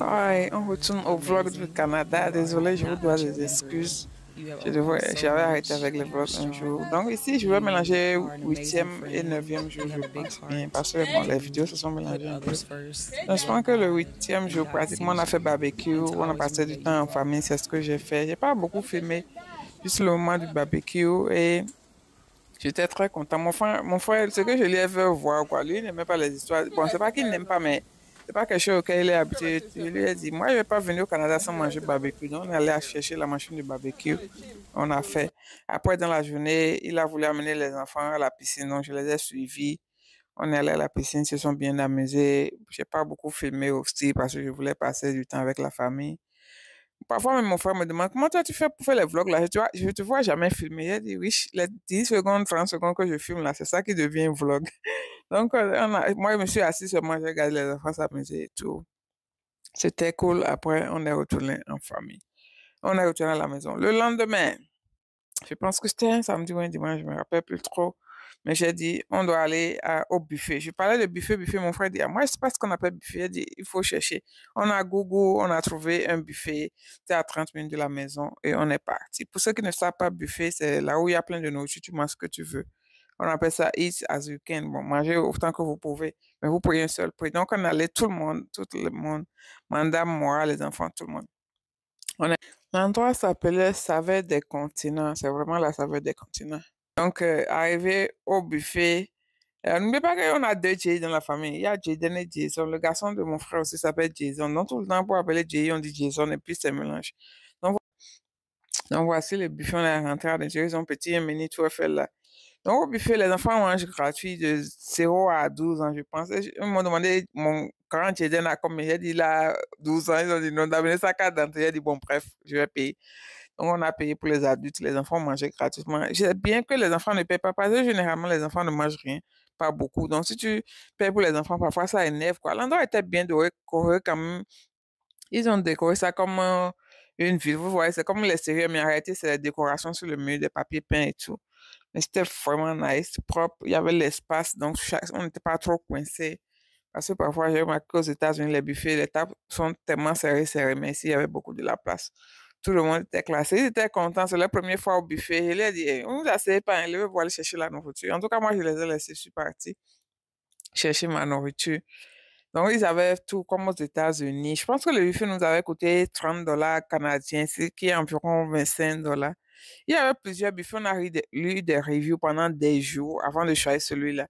Ouais, on retourne au vlog du Canada. Désolée, je vous dois des excuses. J'avais arrêté avec les vlogs un jour. Donc ici, je vais mélanger huitième et neuvième jour, je pense bien, parce que bon, les vidéos se sont mélangées un peu. Donc, je pense que le huitième jour, pratiquement, on a fait barbecue, on a passé du temps en famille, c'est ce que j'ai fait. J'ai pas beaucoup filmé, juste le moment du barbecue et j'étais très content. Mon frère, ce que je lui ai fait voir, quoi, lui, il n'aimait pas les histoires. Bon, c'est pas qu'il n'aime pas, mais c'est pas quelque chose auquel il est habitué. Je lui ai dit, moi, je vais pas venir au Canada sans manger barbecue. Donc, on est allé chercher la machine de barbecue. On a fait. Après, dans la journée, il a voulu amener les enfants à la piscine. Donc, je les ai suivis. On est allé à la piscine, ils se sont bien amusés. J'ai pas beaucoup filmé aussi parce que je voulais passer du temps avec la famille. Parfois, même mon frère me demande comment toi tu fais pour faire les vlogs là. Je te vois jamais filmer. Il dit oui, les 10 secondes, 30 secondes que je filme là, c'est ça qui devient un vlog. Donc, moi, je me suis assis seulement, j'ai regardé les enfants s'amuser et tout. C'était cool. Après, on est retourné en famille. On est retourné à la maison. Le lendemain, je pense que c'était un samedi ou un dimanche, je me rappelle plus trop. Mais j'ai dit, on doit aller au buffet. Je parlais de buffet. Mon frère dit, ah, moi, je sais pas ce qu'on appelle buffet. Il dit, il faut chercher. On a Google, on a trouvé un buffet. C'est à 30 minutes de la maison et on est parti. Pour ceux qui ne savent pas, buffet, c'est là où il y a plein de nourriture. Tu manges ce que tu veux. On appelle ça eat as you can. Bon, mangez autant que vous pouvez, mais vous payez un seul prix. Donc, on allait tout le monde, madame, moi, les enfants, tout le monde. L'endroit s'appelait Saveur des continents. C'est vraiment la saveur des continents. Donc, arrivé au buffet, n'oubliez pas qu'on a deux Jay dans la famille. Il y a Jaden et Jason. Le garçon de mon frère aussi s'appelle Jason. Donc, tout le temps, pour appeler Jay, on dit Jason et puis c'est mélange. Donc, voici le buffet. On est rentré à l'intérieur. Ils ont petit un mini tout fait là. Donc, au buffet, les enfants mangent gratuit de 0 à 12 ans, je pense. Ils m'ont demandé, mon grand Jaden a combien? J'ai dit là, 12 ans. Ils ont dit non, d'amener sa carte d'entrée. J'ai dit bon, bref, je vais payer. Donc, on a payé pour les adultes, les enfants mangeaient gratuitement. C'est bien que les enfants ne paient pas parce que généralement, les enfants ne mangent rien, pas beaucoup. Donc, si tu payes pour les enfants, parfois, ça énerve, quoi. L'endroit était bien décoré quand même. Ils ont décoré ça comme une ville. Vous voyez, c'est comme l'extérieur, mais en réalité, c'est la décoration sur le mur, des papiers peints et tout. Mais c'était vraiment nice, propre. Il y avait l'espace, donc on n'était pas trop coincé. Parce que parfois, j'ai remarqué qu'aux États-Unis, les buffets, les tables sont tellement serrées, mais ici, il y avait beaucoup de la place. Tout le monde était classé. Ils étaient contents. C'est la première fois au buffet. Je leur ai dit, hey, on ne vous asseyez pas, hein, levez-vous aller chercher la nourriture. En tout cas, moi, je les ai laissés, je suis partie chercher ma nourriture. Donc, ils avaient tout comme aux États-Unis. Je pense que le buffet nous avait coûté 30 dollars canadiens, ce qui est environ 25 dollars. Il y avait plusieurs buffets. On a lu des reviews pendant des jours avant de choisir celui-là.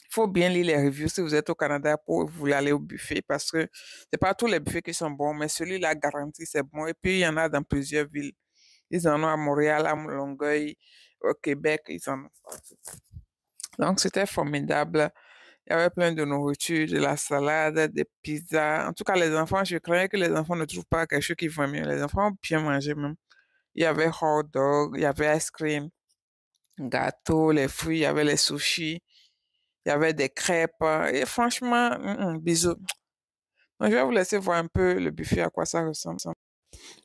Il faut bien lire les reviews si vous êtes au Canada pour vous aller au buffet parce que c'est pas tous les buffets qui sont bons, mais celui-là garanti c'est bon. Et puis il y en a dans plusieurs villes. Ils en ont à Montréal, à Longueuil, au Québec, ils en ont. Donc c'était formidable. Il y avait plein de nourriture, de la salade, des pizzas. En tout cas, les enfants, je craignais que les enfants ne trouvent pas quelque chose qu'ils vont mieux. Les enfants ont bien mangé même. Il y avait hot dog, il y avait ice cream, gâteau, les fruits, il y avait les sushis. Il y avait des crêpes. Et franchement, bisous. Donc, je vais vous laisser voir un peu le buffet, à quoi ça ressemble.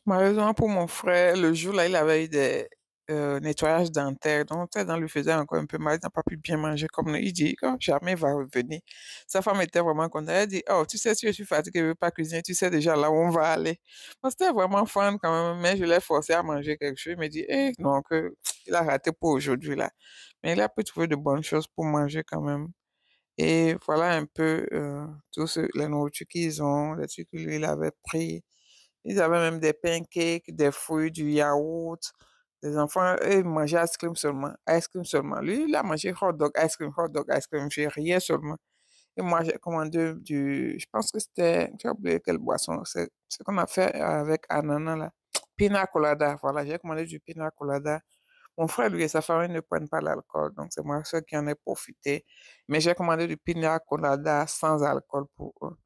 Malheureusement pour mon frère, le jour-là, il avait eu des nettoyages dentaires. Donc, ça lui faisait encore un peu mal. Il n'a pas pu bien manger comme nous. Il dit, oh, jamais il va revenir. Sa femme était vraiment contente. Elle dit, oh, tu sais, si je suis fatiguée, je ne veux pas cuisiner, tu sais déjà là où on va aller. Moi, c'était vraiment fun quand même, mais je l'ai forcé à manger quelque chose. Il me dit, non, il a raté pour aujourd'hui là. Mais il a pu trouver de bonnes choses pour manger quand même. Et voilà un peu la nourriture qu'ils ont, les trucs que lui, il avait pris. Ils avaient même des pancakes, des fruits, du yaourt. Les enfants, eux, ils mangeaient ice cream seulement. Ice cream seulement. Lui, il a mangé hot dog, ice cream, hot dog, ice cream. J'ai rien seulement. Et moi, j'ai commandé je pense que c'était, j'ai oublié quelle boisson. C'est ce qu'on a fait avec ananas, là. Pina colada. Voilà, j'ai commandé du pina colada. Mon frère, lui et sa famille ne prennent pas l'alcool, donc c'est moi seul qui en ai profité. Mais j'ai commandé du pina colada sans alcool pour eux,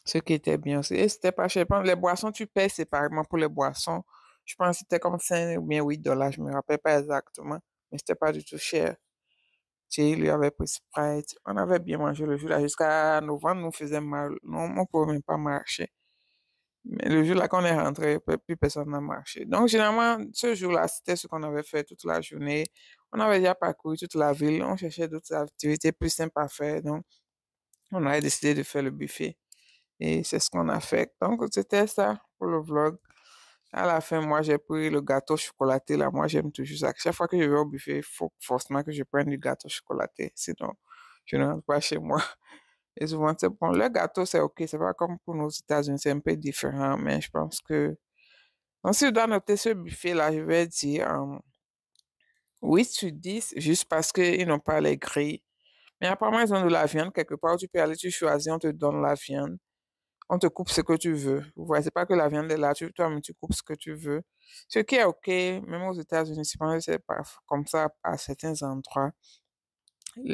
ce qui était bien aussi. Et c'était pas cher. Je pense, les boissons, tu payes séparément pour les boissons. Je pense que c'était comme 5 ou bien 8 dollars, je me rappelle pas exactement, mais c'était pas du tout cher. Tu sais, il lui avait pris Sprite. On avait bien mangé le jour-là jusqu'à novembre, nous faisait mal. Non, on ne pouvait même pas marcher. Mais le jour-là qu'on est rentré, plus personne n'a marché. Donc, généralement, ce jour-là, c'était ce qu'on avait fait toute la journée. On avait déjà parcouru toute la ville. On cherchait d'autres activités plus simples à faire. Donc, on avait décidé de faire le buffet. Et c'est ce qu'on a fait. Donc, c'était ça pour le vlog. À la fin, moi, j'ai pris le gâteau chocolaté. Là, moi, j'aime toujours ça. Chaque fois que je vais au buffet, il faut forcément que je prenne du gâteau chocolaté. Sinon, je ne rentre pas chez moi. Et souvent, c'est bon. Le gâteau, c'est OK. C'est pas comme pour nos États-Unis, c'est un peu différent. Mais je pense que... Donc, si je dois noter ce buffet-là, je vais dire 8 sur 10, juste parce qu'ils n'ont pas les grilles. Mais apparemment, ils ont de la viande quelque part. Tu peux aller, tu choisis, on te donne la viande. On te coupe ce que tu veux. Vous voyez, c'est pas que la viande est là, toi-même, tu coupes ce que tu veux. Ce qui est OK, même aux États-Unis, je pense que c'est pas comme ça à certains endroits.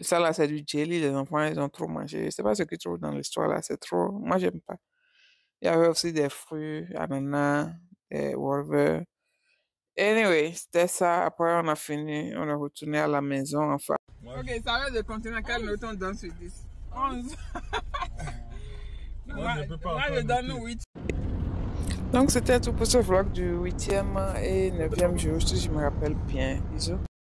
Ça, là, c'est du jelly. Les enfants, ils ont trop mangé. Je sais pas ce qu'ils trouvent dans l'histoire, là. C'est trop. Moi, j'aime pas. Il y avait aussi des fruits, ananas, des whatever. Anyway, c'était ça. Après, on a fini. On est retourné à la maison, enfin. Ok, ça va de continuer. À quelle note on donne sur 10? 11. Moi, je donne 8. Donc, c'était tout pour ce vlog du 8e et 9e jour, si je me rappelle bien. Bisous.